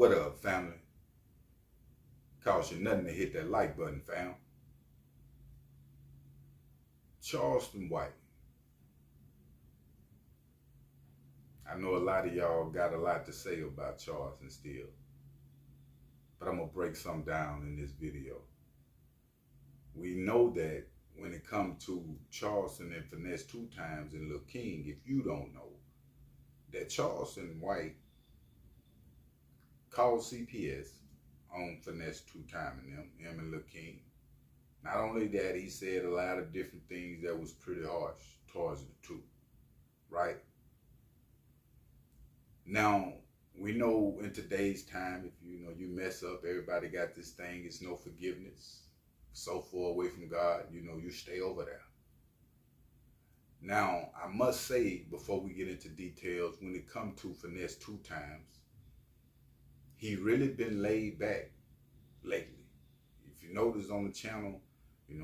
What up, family? Cost you nothing to hit that like button, fam. Charleston White. I know a lot of y'all got a lot to say about Charleston still, but I'm gonna break some down in this video. We know that when it comes to Charleston and Finesse2tymes and Lil King, if you don't know, that Charleston White called CPS on Finesse2tymes and him and Lil King. Not only that, he said a lot of different things that was pretty harsh towards the two, right? Now, we know in today's time, if you mess up, everybody got this thing, it's no forgiveness. So far away from God, you stay over there. Now, I must say, before we get into details, when it comes to Finesse2tymes, he really been laid back lately. If you notice on the channel,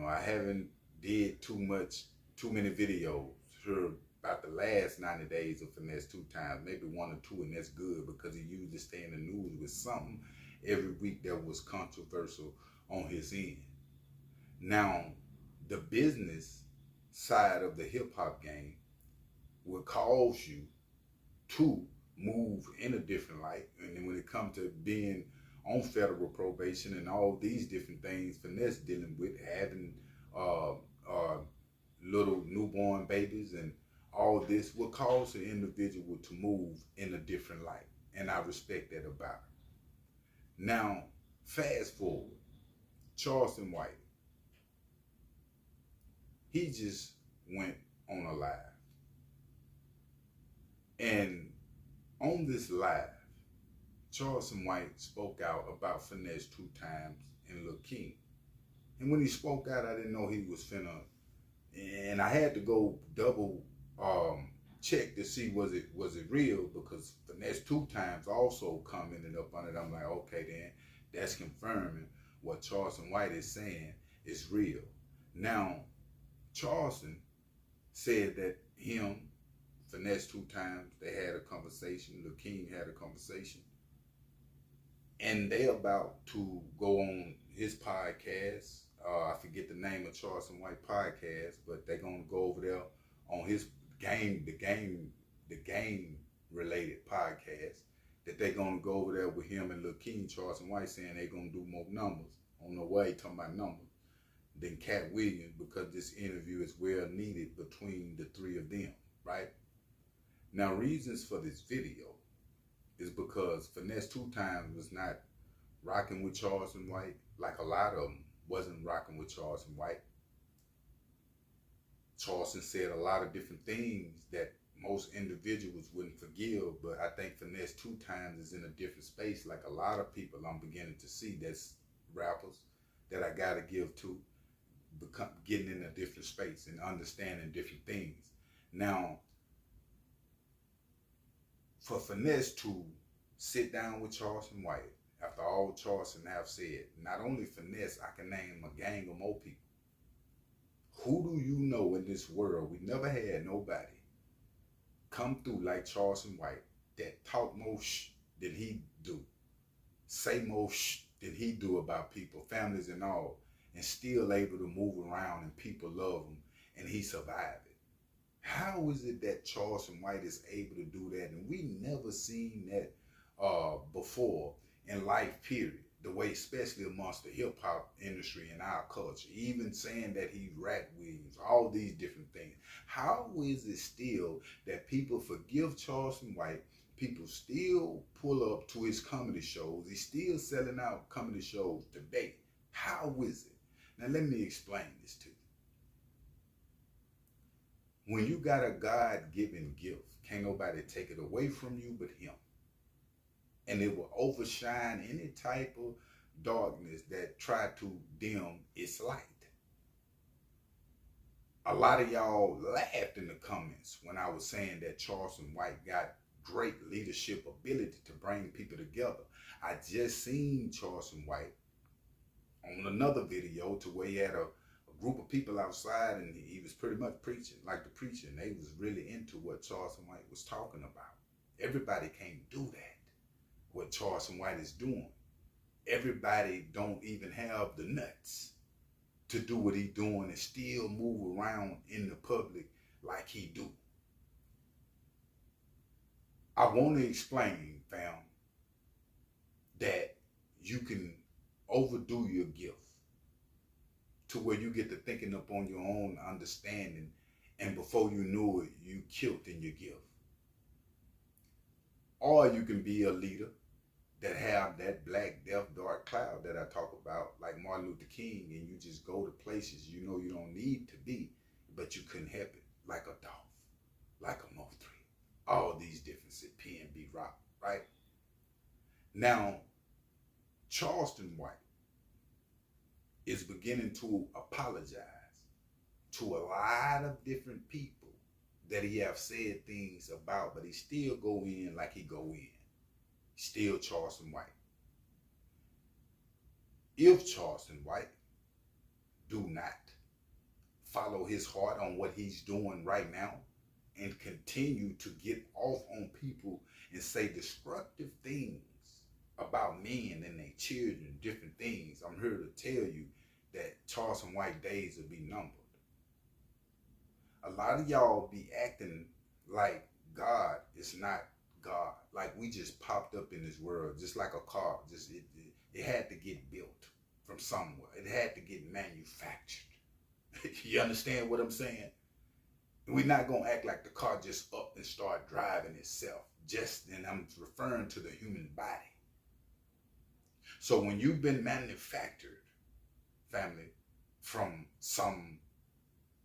I haven't did too many videos. Sure, about the last 90 days of Finesse2tymes, maybe one or two, and that's good because he usually stay in the news with something every week that was controversial on his end. Now, the business side of the hip-hop game will cause you to move in a different light. And then when it comes to being on federal probation and all these different things Finesse dealing with, having little newborn babies and all this will cause an individual to move in a different light. And I respect that about her. Now, fast forward, Charleston White, he just went on a live. And on this live, Charleston White spoke out about Finesse2tymes and Lil King. And when he spoke out, I didn't know he was finna, and I had to go double check to see was it real, because Finesse2tymes also commented up on it. I'm like, okay, then that's confirming what Charleston White is saying is real. Now, Charleston said that him, Finesse2tymes, they had a conversation, Lil King had a conversation, and they about to go on his podcast. I forget the name of Charleston White podcast, but they're gonna go over there on his the game related podcast, that they're gonna go over there with him and Lil King. Charleston White saying they're gonna do more numbers. I don't know why he talking about numbers than Cat Williams, because this interview is well needed between the three of them, right? Now, reasons for this video is because Finesse2tymes was not rocking with Charleston White, like a lot of them wasn't rocking with Charleston White. Charleston said a lot of different things that most individuals wouldn't forgive, but I think Finesse2tymes is in a different space, like a lot of people I'm beginning to see that's rappers that I gotta give to, getting in a different space and understanding different things. Now, for Finesse to sit down with Charleston White, after all Charleston have said, not only Finesse, I can name a gang of more people. Who do you know in this world? We never had nobody come through like Charleston White that talk more than he do, say more than he do about people, families and all, and still able to move around and people love him and he survived it. How is it that Charleston White is able to do that? And we never seen that before in life, period. The way, especially amongst the hip hop industry and our culture, even saying that he Rat Williams, all these different things. How is it still that people forgive Charleston White, people still pull up to his comedy shows, he's still selling out comedy shows today? How is it? Now let me explain this to you. When you got a God-given gift, can't nobody take it away from you but him. And it will overshine any type of darkness that try to dim its light. A lot of y'all laughed in the comments when I was saying that Charleston White got great leadership ability to bring people together. I just seen Charleston White on another video to where he had a group of people outside and he was pretty much preaching like the preacher, and they was really into what Charleston White was talking about. Everybody can't do that. what Charleston White is doing. Everybody don't even have the nuts to do what he doing and still move around in the public like he do. I want to explain, fam, that you can overdo your gift to where you get to thinking up on your own understanding, and before you know it, you killed in your gift. Or you can be a leader that have that black, death, dark cloud that I talk about, like Martin Luther King, and you just go to places you know you don't need to be, but you couldn't help it, like a Dolph, like a Mo3, all these differences, PNB Rock, right? Now, Charleston White is beginning to apologize to a lot of different people that he have said things about, but he still go in like he go in. Still Charleston White. If Charleston White do not follow his heart on what he's doing right now and continue to get off on people and say destructive things about men and their children, different things, I'm here to tell you that Charleston White days will be numbered. A lot of y'all be acting like God is not God. Like we just popped up in this world, just like a car. Just it had to get built from somewhere. It had to get manufactured. You understand what I'm saying? We're not gonna act like the car just up and start driving itself. And I'm referring to the human body. So when you've been manufactured, family, from some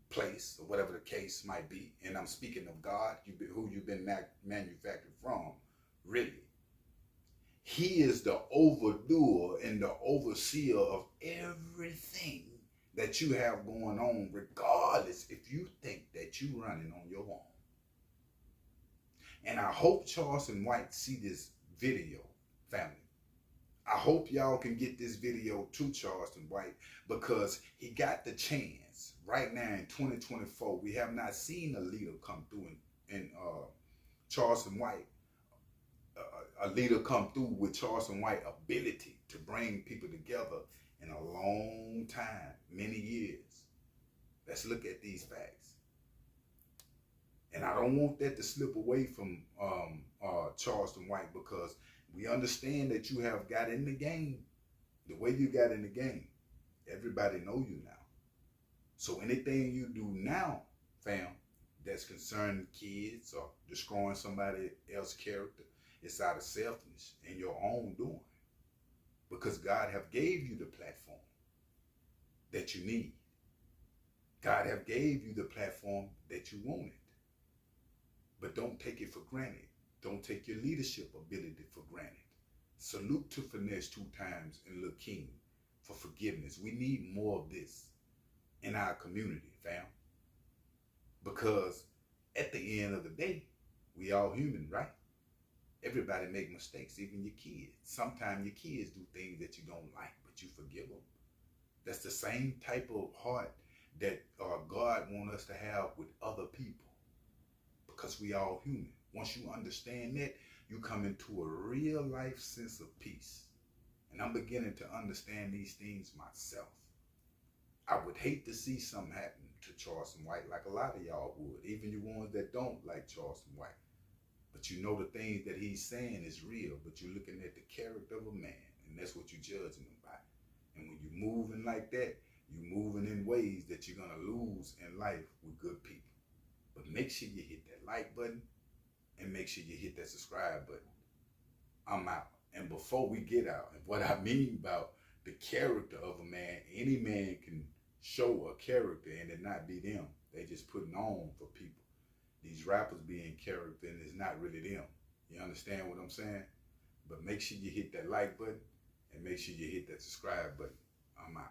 place or whatever the case might be, and I'm speaking of God, who you've been manufactured from, really, he is the overdoer and the overseer of everything that you have going on, regardless if you think that you running on your own. And I hope Charleston White see this video, family. I hope y'all can get this video to Charleston White, because he got the chance right now in 2024. We have not seen a leader come through in Charleston White, a leader come through with Charleston White ability to bring people together in a long time, many years. Let's look at these facts. And I don't want that to slip away from Charleston White, because we understand that you have got in the game the way you got in the game. Everybody know you now. So anything you do now, fam, that's concerning kids or destroying somebody else's character, it's out of selfishness and your own doing. Because God have gave you the platform that you need. God have gave you the platform that you wanted. But don't take it for granted. Don't take your leadership ability for granted. Salute to Finesse2tymes and Lil King for forgiveness. We need more of this in our community, fam. Because at the end of the day, we all human, right? Everybody make mistakes, even your kids. Sometimes your kids do things that you don't like, but you forgive them. That's the same type of heart that God wants us to have with other people, because we all human. Once you understand that, you come into a real life sense of peace. And I'm beginning to understand these things myself. I would hate to see something happen to Charleston White, like a lot of y'all would, even you ones that don't like Charleston White. But you know the things that he's saying is real, but you're looking at the character of a man, and that's what you're judging him by. And when you're moving like that, you're moving in ways that you're going to lose in life with good people. But make sure you hit that like button, and make sure you hit that subscribe button. I'm out. And before we get out, and what I mean about the character of a man, any man can show a character and it not be them. They just putting on for people. These rappers being character and it's not really them. You understand what I'm saying? But make sure you hit that like button and make sure you hit that subscribe button. I'm out.